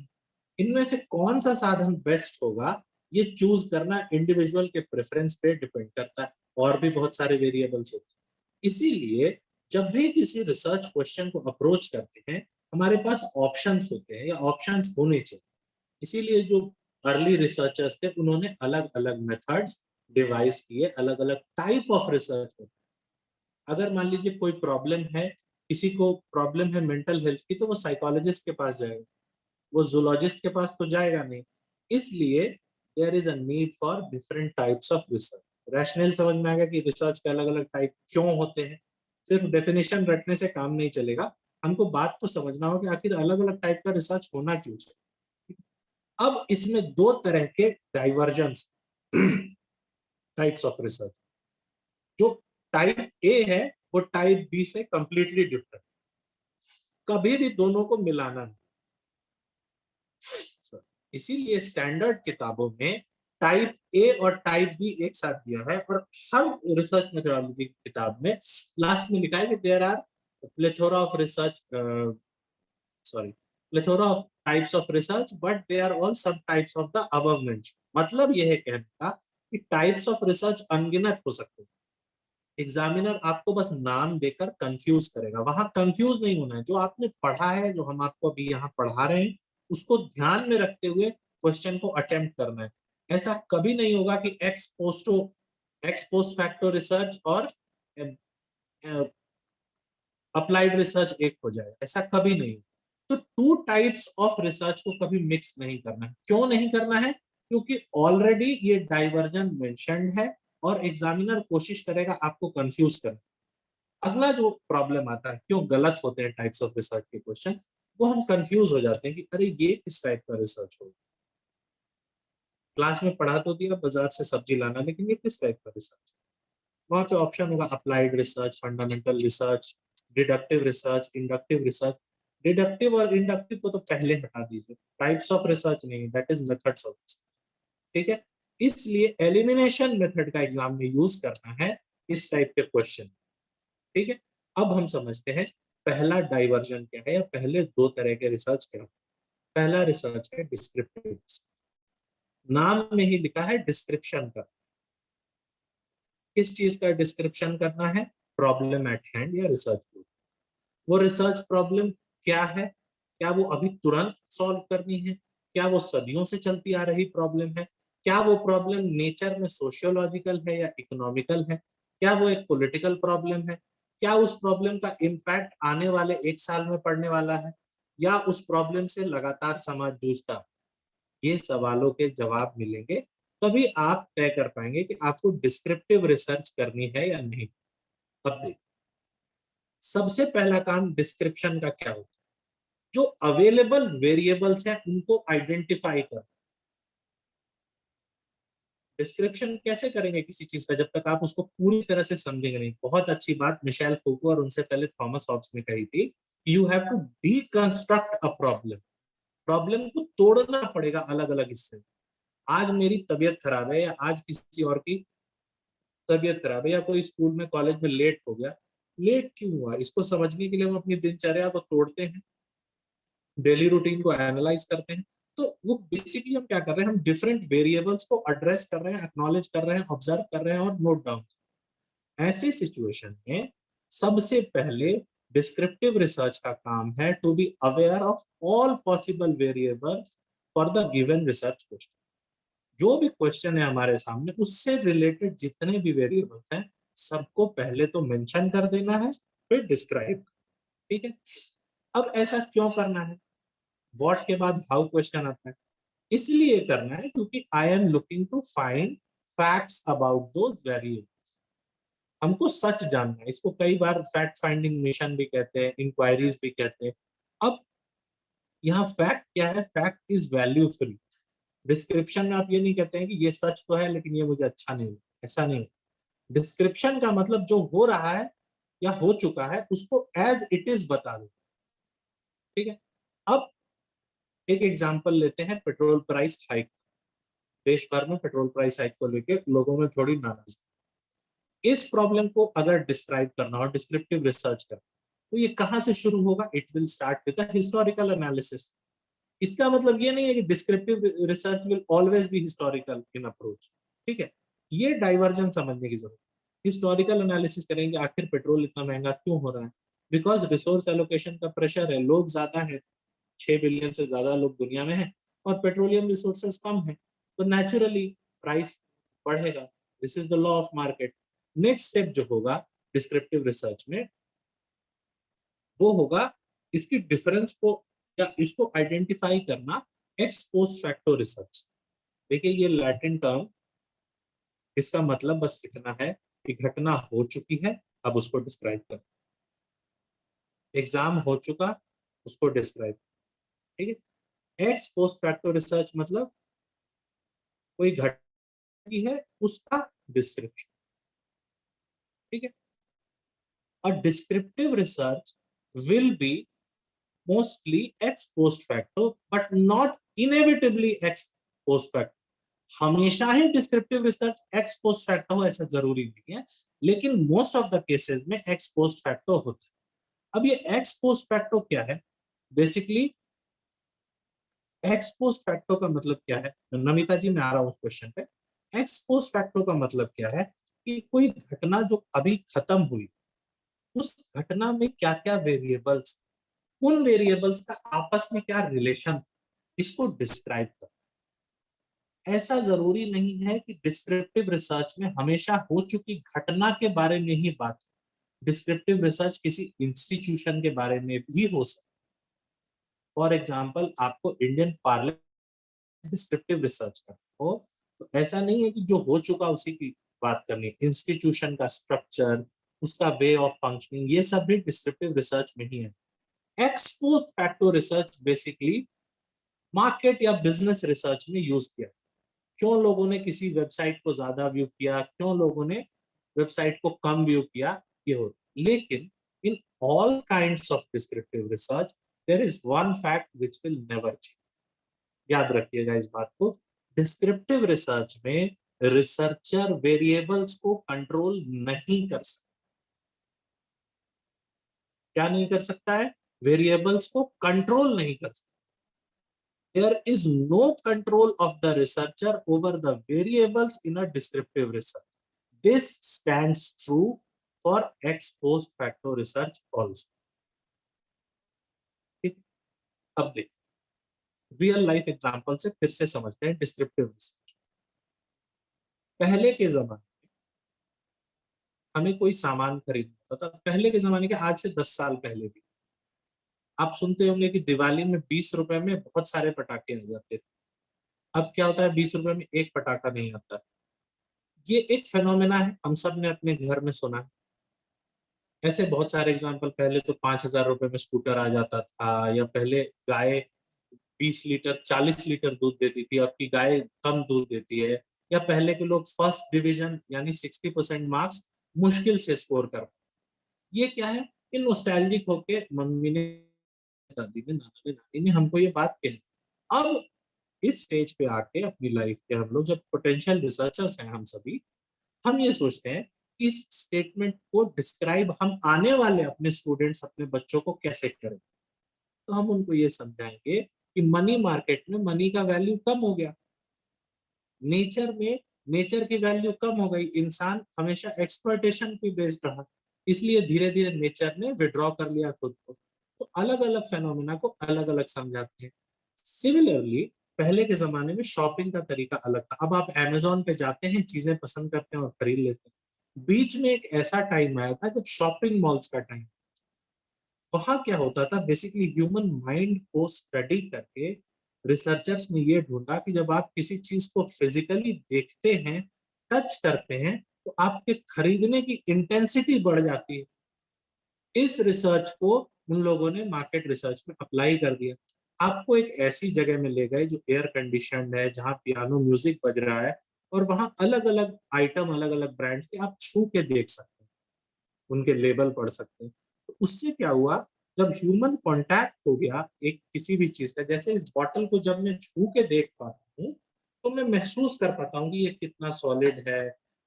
इनमें से कौन सा साधन बेस्ट होगा ये चूज करना इंडिविजुअल के प्रेफरेंस पे डिपेंड करता है, और भी बहुत सारे वेरिएबल्स होते हैं। इसीलिए जब भी किसी रिसर्च क्वेश्चन को अप्रोच करते हैं, हमारे पास ऑप्शंस होते हैं या ऑप्शंस होने चाहिए। इसीलिए जो अर्ली रिसर्चर्स थे उन्होंने अलग अलग मेथड्स डिवाइस किए, अलग अलग टाइप ऑफ रिसर्च। अगर मान लीजिए कोई प्रॉब्लम है, किसी को प्रॉब्लम है मेंटल हेल्थ की, तो वो साइकोलॉजिस्ट के पास जाएगा, वो जूलॉजिस्ट के पास तो जाएगा नहीं। इसलिए there is a need for different types of research. Rational समझ में आएगा कि रिसर्च के अलग अलग टाइप क्यों होते हैं। सिर्फ डेफिनेशन रटने से काम नहीं चलेगा, हमको बात तो समझना होगा कि आखिर अलग अलग टाइप का रिसर्च होना क्यों चाहिए। अब इसमें 2 तरह के डाइवर्जेंस टाइप्स ऑफ रिसर्च, जो टाइप ए है वो टाइप बी से कंप्लीटली डिफरेंट, कभी भी दोनों को मिलाना नहीं। इसीलिए स्टैंडर्ड किताबों में टाइप ए और टाइप बी एक साथ दिया है, और हर रिसर्च मेथोडोलॉजी किताब में लास्ट में लिखा है कि there are plethora of research, sorry plethora of types of research, but they are all सब types of the above mention. मतलब यह है कहने का कि टाइप्स ऑफ रिसर्च अनगिनत हो सकते हैं। एग्जामिनर आपको बस नाम देकर कंफ्यूज करेगा, वहां कंफ्यूज नहीं होना है। जो आपने पढ़ा है, जो हम आपको अभी यहाँ पढ़ा रहे हैं, उसको ध्यान में रखते हुए क्वेश्चन को अटेम्प्ट करना है। ऐसा कभी नहीं होगा कि एक्स पोस्ट फैक्टो रिसर्च और अप्लाइड रिसर्च एक हो जाए, ऐसा कभी नहीं। तो 2 टाइप्स ऑफ रिसर्च को कभी मिक्स नहीं करना है। क्यों नहीं करना है? क्योंकि ऑलरेडी ये डाइवर्जन मेंशन्ड है, और एग्जामिनर कोशिश करेगा आपको कंफ्यूज करने। अगला जो प्रॉब्लम आता है, क्यों गलत होते हैं टाइप्स ऑफ रिसर्च के क्वेश्चन, वो हम कंफ्यूज हो जाते हैं कि अरे ये किस टाइप का रिसर्च होगा। क्लास में पढ़ा तो दिया बाजार से सब्जी लाना, लेकिन ये किस टाइप का रिसर्च। वहां पे ऑप्शन होगा applied research, fundamental research, deductive research, inductive research. Deductive और इंडक्टिव को तो पहले हटा दीजिए, टाइप्स ऑफ रिसर्च नहीं, that is methods of research. ठीक है, इसलिए एलिमिनेशन मेथड का एग्जाम में यूज करना है इस टाइप के क्वेश्चन। ठीक है, अब हम समझते हैं पहला डाइवर्जन क्या है, या पहले दो तरह के रिसर्च क्या है। पहला रिसर्च है डिस्क्रिप्टिव। नाम में ही लिखा है डिस्क्रिप्शन का। किस चीज का डिस्क्रिप्शन करना है, प्रॉब्लम एट हैंड या रिसर्च। वो रिसर्च प्रॉब्लम क्या है, क्या वो अभी तुरंत सॉल्व करनी है, क्या वो सदियों से चलती आ रही प्रॉब्लम है, क्या वो प्रॉब्लम नेचर में सोशियोलॉजिकल है या इकोनॉमिकल है, क्या वो एक पॉलिटिकल प्रॉब्लम है, क्या उस प्रॉब्लम का इम्पैक्ट आने वाले 1 साल में पड़ने वाला है, या उस प्रॉब्लम से लगातार समाज जूझता। ये सवालों के जवाब मिलेंगे, तभी आप तय कर पाएंगे कि आपको डिस्क्रिप्टिव रिसर्च करनी है या नहीं। अब देखिए, सबसे पहला काम डिस्क्रिप्शन का क्या होता है, जो अवेलेबल वेरिएबल्स हैं उनको आइडेंटिफाई कर। डिस्क्रिप्शन कैसे करेंगे किसी चीज का, जब तक आप उसको पूरी तरह से समझेंगे नहीं। बहुत अच्छी बात मिशेल फूको और उनसे पहले थॉमस हॉब्स ने कही थी, you have to deconstruct a problem. Problem को तोड़ना पड़ेगा अलग अलग हिस्से। आज मेरी तबीयत खराब है, या आज किसी और की तबीयत खराब है, या कोई स्कूल में कॉलेज में लेट हो गया, लेट क्यों हुआ, इसको समझने के लिए हम अपनी दिनचर्या को तोड़ते हैं, डेली रूटीन को एनालाइज करते हैं। तो वो बेसिकली हम क्या कर रहे हैं, हम डिफरेंट वेरिएबल्स को एड्रेस कर रहे हैं, एक्नॉलेज कर रहे हैं, ऑब्जर्व कर रहे हैं और नोट डाउन। ऐसी सिचुएशन में सबसे पहले डिस्क्रिप्टिव रिसर्च का काम है to be aware of all possible variables for the given research question. जो भी क्वेश्चन है हमारे सामने, उससे रिलेटेड जितने भी वेरिएबल्स हैं सबको पहले तो मेंशन कर देना है, फिर डिस्क्राइब। ठीक है, अब ऐसा क्यों करना है, व्हाट के बाद हाउ क्वेश्चन आता है। इसलिए करना है क्योंकि I am looking to find facts about those variables. हमको सच जानना है, इसको कई बार फैक्ट फाइंडिंग मिशन भी कहते हैं, इंक्वायरीज भी कहते हैं। अब यहाँ फैक्ट क्या है, fact is value free. Description में आप ये नहीं कहते हैं कि ये सच तो है लेकिन ये मुझे अच्छा नहीं, ऐसा नहीं। डिस्क्रिप्शन का मतलब जो हो रहा है या हो चुका है उसको एज इट इज बता दो। ठीक है, अब एक एग्जांपल लेते हैं, पेट्रोल प्राइस हाइक। देश भर में पेट्रोल प्राइस हाइक को लेकर लोगों में थोड़ी नाराजगी। इस प्रॉब्लम को अगर डिस्क्राइब करना हो, डिस्क्रिप्टिव रिसर्च करना, तो ये कहां से शुरू होगा, it will start with historical analysis. इसका मतलब ये नहीं है कि descriptive research will always be historical in approach. ठीक है, ये डाइवर्जन समझने की जरूरत। हिस्टोरिकल एनालिसिस करेंगे, आखिर पेट्रोल इतना महंगा क्यों हो रहा है, बिकॉज रिसोर्स एलोकेशन का प्रेशर है, लोग ज्यादा है, 6 बिलियन से ज्यादा लोग दुनिया में हैं और पेट्रोलियम रिसोर्सेज कम है, तो नेचुरली प्राइस बढ़ेगा। This is the law of market. Next step जो होगा डिस्क्रिप्टिव रिसर्च में, वो होगा इसकी डिफरेंस को या इसको आइडेंटिफाई करना, एक्स पोस्ट फैक्टो रिसर्च। देखिए ये लैटिन टर्म, इसका मतलब बस इतना है कि घटना हो चुकी है, अब उसको डिस्क्राइब कर। एग्जाम हो चुका, उसको डिस्क्राइब। ठीक है, एक्स पोस्ट फैक्टो रिसर्च मतलब कोई घटना है उसका डिस्क्रिप्शन। ठीक है, और descriptive research will be mostly ex post facto but not inevitably ex post facto. हमेशा ही descriptive research ex post facto हो ऐसा जरूरी नहीं है, लेकिन मोस्ट ऑफ द केसेस में एक्स पोस्ट फैक्टो होता है। अब ये एक्स पोस्ट फैक्टो क्या है, बेसिकली एक्स पोस्ट फैक्टो का मतलब क्या है, नमिता जी मैं आ रहा हूँ उस क्वेश्चन पे। एक्स पोस्ट फैक्टो का मतलब क्या है कि कोई घटना जो अभी खत्म हुई, उस घटना में क्या क्या वेरिएबल्स, उन वेरिएबल्स का आपस में क्या रिलेशन, इसको डिस्क्राइब कर। ऐसा जरूरी नहीं है कि डिस्क्रिप्टिव रिसर्च में हमेशा हो चुकी घटना के बारे में ही बात। डिस्क्रिप्टिव रिसर्च किसी इंस्टीट्यूशन के बारे में भी हो सकता। फॉर एग्जाम्पल आपको इंडियन पार्लियामेंट डिस्क्रिप्टिव रिसर्च करना हो, तो ऐसा नहीं है कि जो हो चुका उसी की बात करनी है, इंस्टीट्यूशन का स्ट्रक्चर, उसका वे ऑफ फंक्शनिंग, ये सब भी डिस्क्रिप्टिव रिसर्च में ही है। X post facto research basically market या बिजनेस रिसर्च में यूज किया। क्यों लोगों ने किसी वेबसाइट को ज्यादा व्यू किया, क्यों लोगों ने वेबसाइट को कम व्यू किया, ये हो। लेकिन in all kinds of descriptive research there is one fact which will never change. याद रखिएगा इस बात को, डिस्क्रिप्टिव रिसर्च में रिसर्चर वेरिएबल्स को कंट्रोल नहीं कर सकता। क्या नहीं कर सकता है? वेरिएबल्स को कंट्रोल नहीं कर सकता। There is no control of the researcher over the variables in a descriptive research. This stands true for ex post facto research also. अब देख, रियल लाइफ एग्जांपल से फिर से समझते हैं डिस्क्रिप्टिव रिसर्च। पहले के जमाने हमें कोई सामान खरीदना था, पहले के जमाने के आज से 10 साल पहले भी आप सुनते होंगे कि दिवाली में 20 रुपए में बहुत सारे पटाखे आ जाते थे। अब क्या होता है, 20 रुपए में एक पटाखा नहीं आता। ये एक फेनोमेना है, हम सब ने अपने घर में सुना है। ऐसे बहुत सारे एग्जाम्पल, पहले तो 5,000 रुपए में स्कूटर आ जाता था, या पहले गाय 20 लीटर 40 लीटर दूध देती थी, अब की गाय कम दूध देती है। या पहले के लोग फर्स्ट डिवीजन यानी 60% मार्क्स मुश्किल से स्कोर कर पाते। ये क्या है, कि नॉस्टैल्जिक होके मम्मी ने, दादी ने, नाना ने, नानी ने हमको ये बात कही। अब इस स्टेज पे आके अपनी लाइफ के हम लोग जब पोटेंशियल रिसर्चर्स हैं, हम सभी, हम ये सोचते हैं कि इस स्टेटमेंट को डिस्क्राइब हम आने वाले अपने स्टूडेंट्स, अपने बच्चों को कैसे करें। तो हम उनको ये समझाएंगे कि मनी मार्केट में मनी का वैल्यू कम हो गया, नेचर में नेचर की वैल्यू कम हो गई, इंसान हमेशा एक्सप्लॉयटेशन पे बेस्ड रहा, इसलिए धीरे धीरे नेचर ने विड्रॉ कर लिया खुद को। तो अलग अलग फेनोमेना को अलग अलग समझाते हैं। सिमिलरली पहले के जमाने में शॉपिंग का तरीका अलग था। अब आप अमेजोन पे जाते हैं, चीजें पसंद करते हैं और खरीद लेते हैं। बीच में एक ऐसा टाइम आया था जब शॉपिंग मॉल्स का टाइम, वहां क्या होता था, बेसिकली ह्यूमन माइंड को स्टडी करके रिसर्चर्स ने ये ढूंढा कि जब आप किसी चीज को फिजिकली देखते हैं, टच करते हैं, तो आपके खरीदने की इंटेंसिटी बढ़ जाती है। इस रिसर्च को उन लोगों ने मार्केट रिसर्च में अप्लाई कर दिया। आपको एक ऐसी जगह में ले गए जो एयर कंडीशनड है, जहाँ पियानो म्यूजिक बज रहा है, और वहां अलग अलग आइटम, अलग अलग ब्रांड्स के आप छू के देख सकते हैं, उनके लेबल पढ़ सकते हैं। तो उससे क्या हुआ, जब ह्यूमन कांटेक्ट हो गया एक किसी भी चीज का, जैसे इस बॉटल को जब मैं छू के देख पाता हूँ, तो मैं महसूस कर पाता हूँ कि ये कितना सॉलिड है,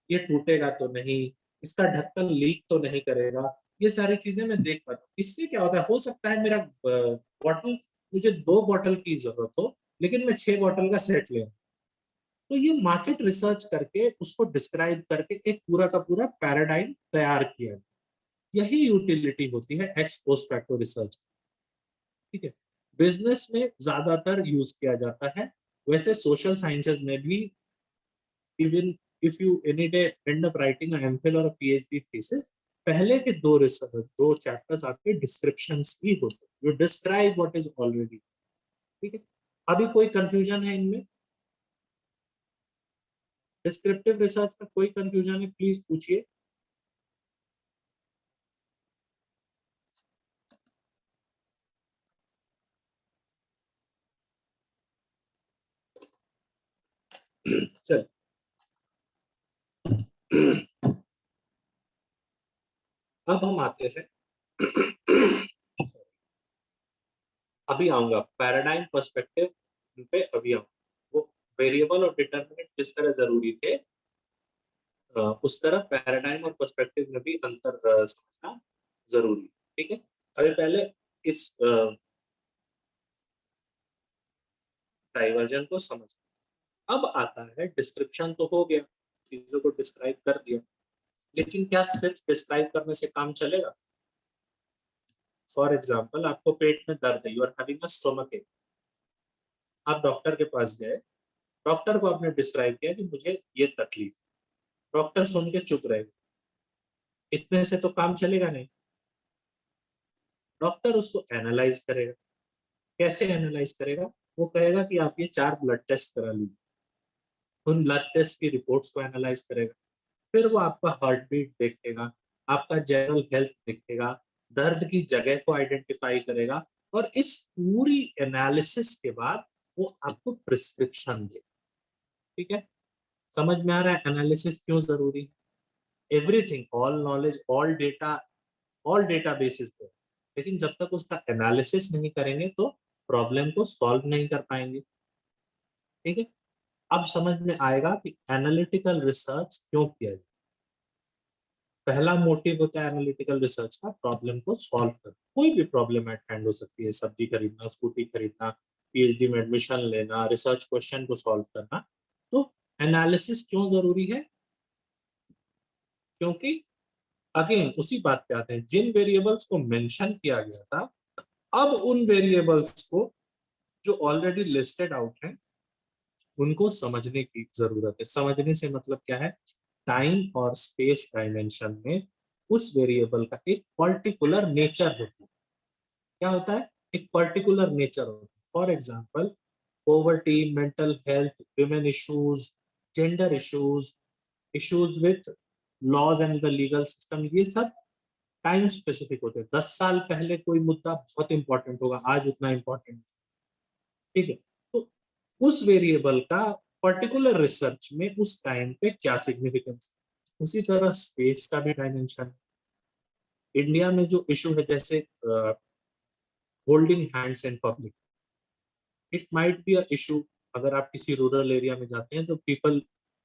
ये टूटेगा तो नहीं, इसका ढक्कन लीक तो नहीं करेगा, ये सारी चीजें मैं देख पाता हूँ। इससे क्या होता है, हो सकता है मेरा बॉटल, मुझे 2 बॉटल की जरूरत हो, लेकिन मैं 6 बॉटल का सेट ले। तो ये मार्केट रिसर्च करके उसको डिस्क्राइब करके एक पूरा का पूरा पैराडाइम तैयार किया। यही यूटिलिटी होती है एक्स पोस्ट फैक्टो रिसर्च। ठीक है, बिजनेस में ज्यादातर यूज किया जाता है, वैसे सोशल साइंसेज में भी। Even if you any day and up writing a MPhil और पीएचडी थीसिस, पहले के 2 चैप्टर्स आपके डिस्क्रिप्शंस ही होते हैं, you describe what is already. ठीक है, अभी कोई कंफ्यूजन है इनमें? डिस्क्रिप्टिव रिसर्च में कोई कंफ्यूजन है, प्लीज पूछिए। चल, अब हम आते हैं, अभी आऊंगा पैराडाइम पर्सपेक्टिव पे, अभी आऊंगा। वो वेरिएबल और डिटरमिनेंट जिस तरह जरूरी थे, उस तरह पैराडाइम और पर्सपेक्टिव में भी अंतर समझना जरूरी। ठीक है, अभी पहले इस डाइवर्जन को समझ। अब आता है डिस्क्रिप्शन, तो हो गया, चीजों को डिस्क्राइब कर दिया, लेकिन क्या सिर्फ डिस्क्राइब करने से काम चलेगा? फॉर एग्जाम्पल, आपको पेट में दर्द है, you are having a stomach ache, आप डॉक्टर के पास गए, डॉक्टर को आपने डिस्क्राइब किया कि मुझे ये तकलीफ, डॉक्टर सुन के चुप रहेगा, इतने से तो काम चलेगा नहीं। डॉक्टर उसको एनालाइज करेगा। कैसे एनालाइज करेगा? वो कहेगा कि आप ये 4 ब्लड टेस्ट करा लीजिए, उन ब्लड टेस्ट की रिपोर्ट्स को एनालाइज करेगा, फिर वो आपका हार्ट बीट देखेगा, आपका जनरल हेल्थ देखेगा, दर्द की जगह को आइडेंटिफाई करेगा, और इस पूरी एनालिसिस के बाद वो आपको प्रिस्क्रिप्शन दे। ठीक है, समझ में आ रहा है एनालिसिस क्यों जरूरी है? Everything, all knowledge, all data basis पे, लेकिन जब तक उसका एनालिसिस नहीं करेंगे तो प्रॉब्लम को सॉल्व नहीं कर पाएंगे। ठीक है, अब समझ में आएगा कि एनालिटिकल रिसर्च क्यों किया जाए। पहला मोटिव होता है एनालिटिकल रिसर्च का, प्रॉब्लम को सॉल्व करना। कोई भी प्रॉब्लम एट हैंड हो सकती है, सब्जी खरीदना, स्कूटी खरीदना, पीएचडी में एडमिशन लेना, रिसर्च क्वेश्चन को सॉल्व करना। तो एनालिसिस क्यों जरूरी है? क्योंकि अगेन उसी बात पे आते हैं, जिन वेरिएबल्स को मेंशन किया गया था, अब उन वेरिएबल्स को जो ऑलरेडी लिस्टेड आउट हैं उनको समझने की जरूरत है। समझने से मतलब क्या है? टाइम और स्पेस डायमेंशन में उस वेरिएबल का एक पर्टिकुलर नेचर होता है। क्या होता है? एक पर्टिकुलर नेचर होता है। For example, poverty, mental health, women issues, gender issues, issues with laws and the legal system, ये सब टाइम स्पेसिफिक होते हैं। 10 साल पहले कोई मुद्दा बहुत इंपॉर्टेंट होगा, आज उतना इंपॉर्टेंट। ठीक है, तो उस वेरिएबल का पर्टिकुलर रिसर्च में उस टाइम पे क्या सिग्निफिकेंस। उसी तरह स्पेस का भी डायमेंशन। इंडिया में जो इशू है, जैसे holding hands in public, it might be a issue. अगर आप किसी रूरल एरिया में जाते हैं तो people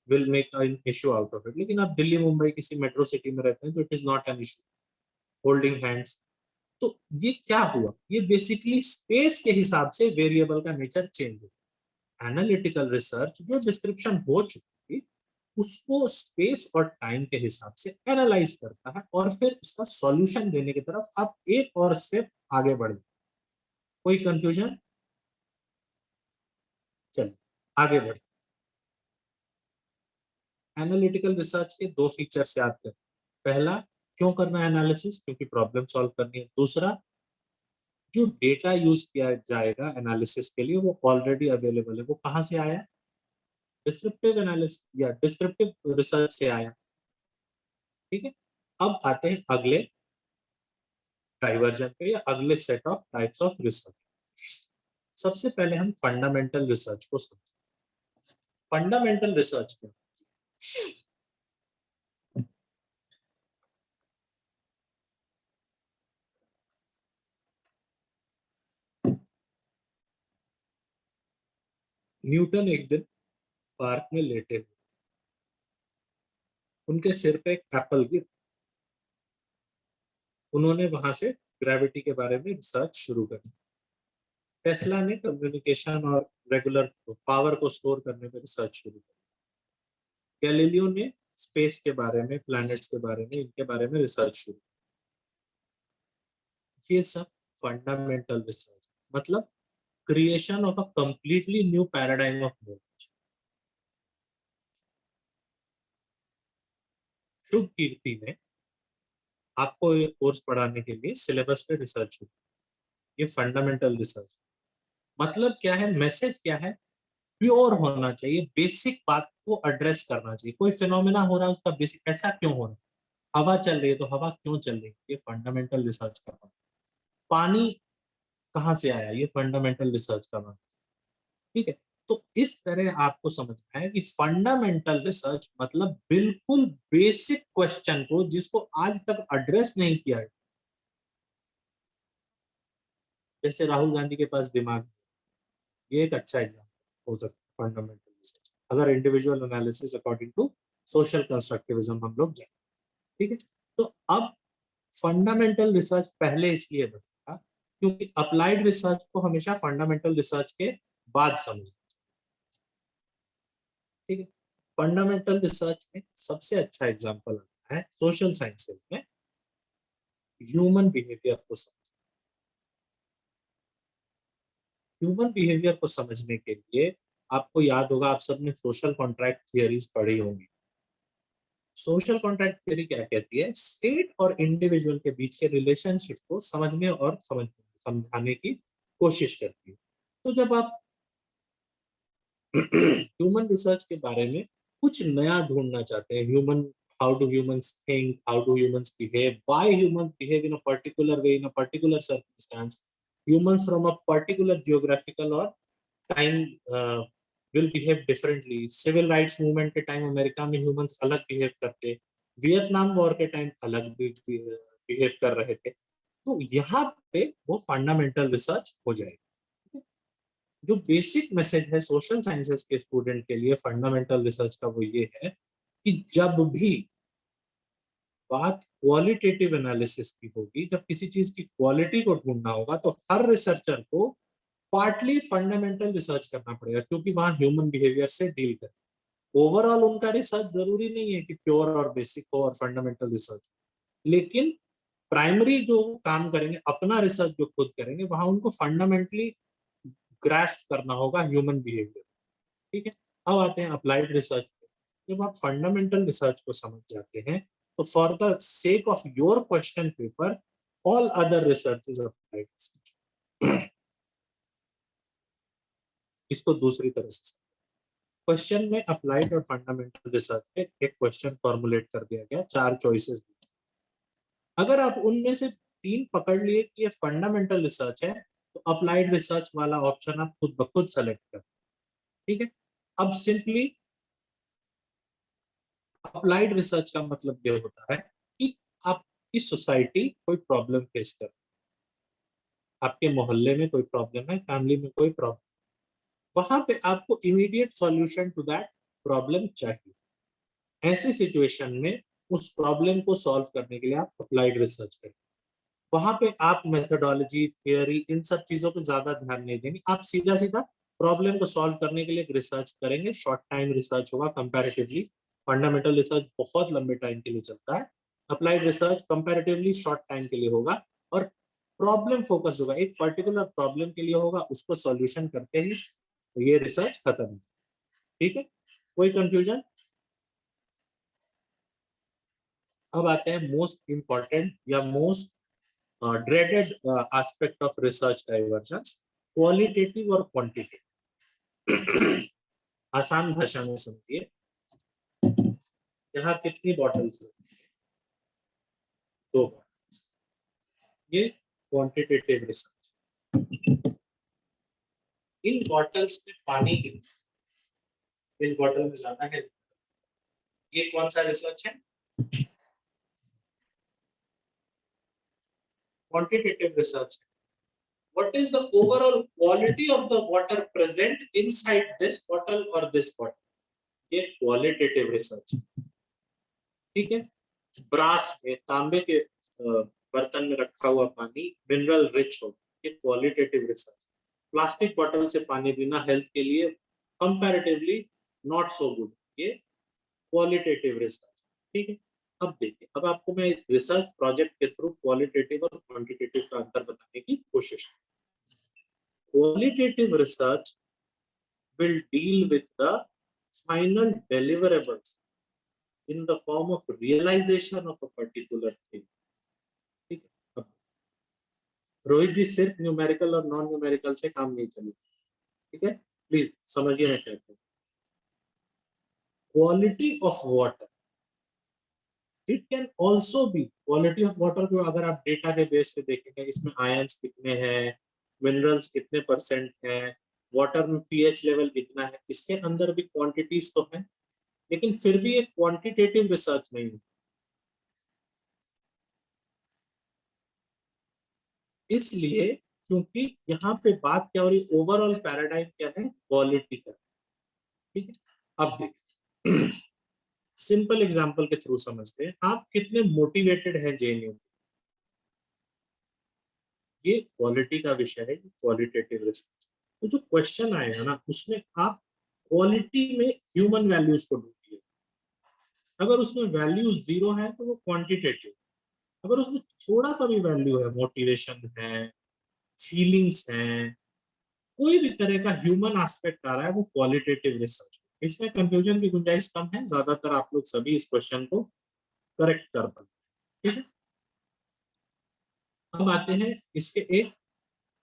will make an issue out of it, लेकिन आप दिल्ली मुंबई किसी मेट्रो सिटी में रहते हैं तो it is not an issue, holding hands. तो ये क्या हुआ? ये बेसिकली स्पेस के हिसाब से वेरिएबल का नेचर चेंज हुआ। एनालिटिकल रिसर्च जो डिस्क्रिप्शन हो चुकी थी उसको स्पेस और टाइम के हिसाब से एनालाइज करता है, और फिर उसका सॉल्यूशन देने की तरफ आप एक और स्टेप आगे बढ़। कोई कंफ्यूजन? चलिए आगे बढ़ते। एनालिटिकल रिसर्च के दो फीचर्स याद करें। पहला, क्यों करना है एनालिसिस? क्योंकि प्रॉब्लम सॉल्व करनी है। दूसरा, जो डेटा यूज किया जाएगा एनालिसिस के लिए वो ऑलरेडी अवेलेबल है। वो कहाँ से आया? डिस्क्रिप्टिव एनालिसिस या डिस्क्रिप्टिव रिसर्च से आया। ठीक है, अब आते हैं अगले डाइवर्जन पे या अगले set of types of research. सबसे पहले हम फंडामेंटल रिसर्च को समझें। फंडामेंटल रिसर्च में न्यूटन एक दिन पार्क में लेटे हुए, उनके सिर पे एक एप्पल गिर। उन्होंने वहां से ग्रेविटी के बारे में रिसर्च शुरू करी। टेस्ला ने कम्युनिकेशन और रेगुलर पावर को स्टोर करने पर रिसर्च शुरू करी। गैलीलियो ने स्पेस के बारे में, प्लैनेट्स के बारे में, इनके बारे में रिसर्च शुरू की। ये सब फंडामेंटल रिसर्च, मतलब creation of a completely new paradigm of knowledge. Shubh Kirti ने आपको ये कोर्स पढ़ाने के लिए सिलेबस पे रिसर्च शुरू। ये फंडामेंटल रिसर्च मतलब क्या है? मैसेज क्या है? प्योर होना चाहिए, बेसिक बात को एड्रेस करना चाहिए। कोई फिनोमेना हो रहा है, उसका बेसिक ऐसा क्यों हो रहा है? हवा चल रही है तो हवा क्यों चल रही है? ये फंडामेंटल रिसर्च करना। पानी कहाँ से आया? ये फंडामेंटल रिसर्च करना। ठीक है, तो इस तरह आपको समझना है कि फंडामेंटल रिसर्च मतलब बिल्कुल बेसिक क्वेश्चन को जिसको आज तक एड्रेस नहीं किया है। जैसे राहुल गांधी के पास दिमाग है, ये एक अच्छा एग्जाम्पल हो सकता है फंडामेंटल रिसर्च, अगर individual analysis according to social constructivism हम लोग जाए। ठीक है, तो अब फंडामेंटल रिसर्च पहले इसलिए बता क्योंकि अप्लाइड रिसर्च को हमेशा फंडामेंटल रिसर्च के बाद समझना। ठीक है, फंडामेंटल रिसर्च में सबसे अच्छा एग्जांपल आता है सोशल साइंसेज में ह्यूमन बिहेवियर को समझ। ह्यूमन बिहेवियर को समझने के लिए आपको याद होगा, आप सबने सोशल कॉन्ट्रैक्ट थियरीज पढ़ी होंगी। सोशल कॉन्ट्रैक्ट थियरी क्या कहती है? स्टेट और इंडिविजुअल के बीच के रिलेशनशिप को समझने और समझाने की कोशिश करती है। तो जब आप ह्यूमन रिसर्च के बारे में कुछ नया ढूंढना चाहते हैं, human how do humans think, how do humans behave, why humans behave in a particular way in a particular circumstance. Humans from a particular geographical or time will behave differently. Civil rights movement के time America में humans अलग behave करते, Vietnam war के time अलग behave कर रहे थे. तो यहाँ पे वो फंडामेंटल रिसर्च हो जाएगी. जो बेसिक मैसेज है सोशल साइंसेस के स्टूडेंट के लिए फंडामेंटल रिसर्च का वो ये है कि जब भी बात क्वालिटेटिव एनालिसिस की होगी, जब किसी चीज की क्वालिटी को ढूंढना होगा, तो हर रिसर्चर को पार्टली फंडामेंटल रिसर्च करना पड़ेगा, क्योंकि वहां ह्यूमन बिहेवियर से डील कर. ओवरऑल उनका रिसर्च जरूरी नहीं है कि प्योर और बेसिक हो और फंडामेंटल रिसर्च, लेकिन प्राइमरी जो काम करेंगे, अपना रिसर्च जो खुद करेंगे, वहां उनको फंडामेंटली ग्रास्प करना होगा ह्यूमन बिहेवियर. ठीक है. अब आते हैं अप्लाइड रिसर्च पे. जब आप फंडामेंटल रिसर्च को समझ जाते हैं, तो for the sake of your question paper, all other research is applied research. इसको दूसरी तरह से क्वेश्चन में अप्लाइड और फंडामेंटल रिसर्च में एक क्वेश्चन फॉर्मुलेट कर दिया गया, 4 चॉइसेस. अगर आप उनमें से 3 पकड़ लिए कि ये फंडामेंटल रिसर्च है, तो अप्लाइड रिसर्च वाला ऑप्शन आप खुद ब खुद सेलेक्ट कर. ठीक है. अब सिंपली अप्लाइड रिसर्च का मतलब ये होता है कि आपकी सोसाइटी कोई प्रॉब्लम फेस कर, आपके मोहल्ले में कोई प्रॉब्लम है, फैमिली में कोई प्रॉब्लम, वहां पे आपको immediate solution to that problem चाहिए. ऐसी सिचुएशन में उस प्रॉब्लम को सॉल्व करने के लिए आप अप्लाइड रिसर्च करें. वहां पे आप मेथोडोलॉजी, थियोरी, इन सब चीजों पे ज्यादा ध्यान नहीं देंगे. आप सीधा सीधा प्रॉब्लम को सॉल्व करने के लिए रिसर्च करेंगे. शॉर्ट टाइम रिसर्च होगा कंपैरेटिवली. फंडामेंटल रिसर्च बहुत लंबे टाइम के लिए चलता है. Applied research comparatively short time के लिए होगा और प्रॉब्लम फोकस होगा, एक पर्टिकुलर प्रॉब्लम के लिए होगा, उसको सॉल्यूशन करते ही ये रिसर्च खत्म. ठीक है. कोई कंफ्यूजन? अब आते हैं मोस्ट इंपॉर्टेंट या most dreaded aspect of research divergence, qualitative और क्वांटिटेटिव. आसान भाषा में समझिए. यहाँ कितनी बॉटल्स है? 2 बॉटल्स. ये क्वांटिटेटिव रिसर्च. इन बॉटल्स में पानी कितना, इस बॉटल में ज्यादा है, ये कौन सा रिसर्च है? Quantitative research. What is the overall quality of the water present inside this bottle or this bottle? ये क्वालिटेटिव रिसर्च. ठीक है. ब्रास में, तांबे के बर्तन में रखा हुआ पानी मिनरल रिच हो, ये क्वालिटेटिव रिसर्च. प्लास्टिक बोतल से पानी पीना हेल्थ के लिए कंपैरेटिवली नॉट सो गुड, ये क्वालिटेटिव रिसर्च. ठीक है. अब देखिए, अब आपको मैं रिसर्च प्रोजेक्ट के थ्रू क्वालिटेटिव और क्वांटिटेटिव का अंतर बताने की कोशिश करूँ. Qualitative research will deal with the final deliverables in the form of realization of a particular thing. ठीक है. रोहित जी, सिर्फ न्यूमेरिकल और नॉन न्यूमेरिकल से काम नहीं चलेगा. ठीक है. प्लीज समझिए मैं कहता हूँ. Quality of water, it can also be quality of water को अगर आप डेटा के बेस पे देखेंगे, इसमें आयंस कितने हैं, मिनरल्स कितने परसेंट हैं, वाटर में पीएच लेवल कितना है, इसके अंदर भी क्वांटिटीज तो है, लेकिन फिर भी एक क्वांटिटेटिव रिसर्च नहीं है. इसलिए क्योंकि यहाँ पे बात क्या हो रही, ओवरऑल पैराडाइम क्या है, क्वालिटी का. ठीक है. अब देखिए, सिंपल एग्जांपल के थ्रू समझते हैं. आप कितने मोटिवेटेड हैं जेएनयू, ये क्वालिटी का विषय है, क्वालिटेटिव रिसर्च. तो जो क्वेश्चन आएगा ना, उसमें आप क्वालिटी में ह्यूमन वैल्यूज को ढूंढिए. अगर उसमें वैल्यू 0 है तो वो क्वांटिटेटिव. अगर उसमें थोड़ा सा भी वैल्यू है, मोटिवेशन है, फीलिंग्स हैं, कोई भी तरह का ह्यूमन एस्पेक्ट आ रहा है, वो क्वालिटेटिव रिसर्च. इसमें कंफ्यूजन की गुंजाइश कम है. ज्यादातर आप लोग सभी इस क्वेश्चन को करेक्ट कर पाए. ठीक है. अब आते हैं इसके एक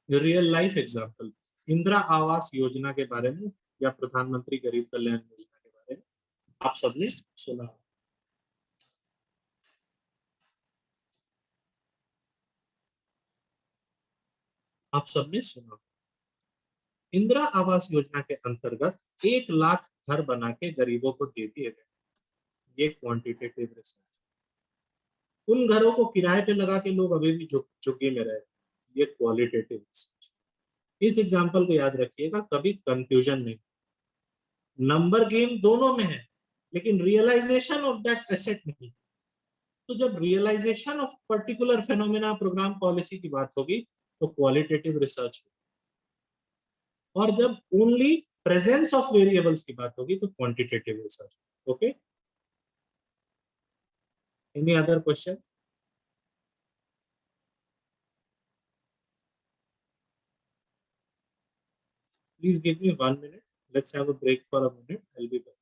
real life example, Indira Awas Yojana के बारे में या प्रधानमंत्री गरीब कल्याण योजना के बारे में आप सबने सुना. आप सबने सुना। इंदिरा आवास योजना के अंतर्गत 1 लाख घर बना के गरीबों को दे दिए गए, ये क्वांटिटेटिव रिसर्च। उन घरों को किराए पे लगा के लोग अभी भी झुग्गी में रहे, ये क्वालिटेटिव रिसर्च। इस एग्जांपल को याद रखिएगा, कभी कंफ्यूजन नहीं। नंबर गेम दोनों में है, लेकिन रियलाइजेशन ऑफ दैट एसेट नहीं। तो जब realization of particular phenomena, program, policy की बात होगी तो क्वालिटेटिव रिसर्च होगी, और जब ओनली प्रेजेंस ऑफ वेरिएबल्स की बात होगी तो quantitative research. Okay, any other question? Please give me 1 minute. Let's have a break for a minute. I'll be back.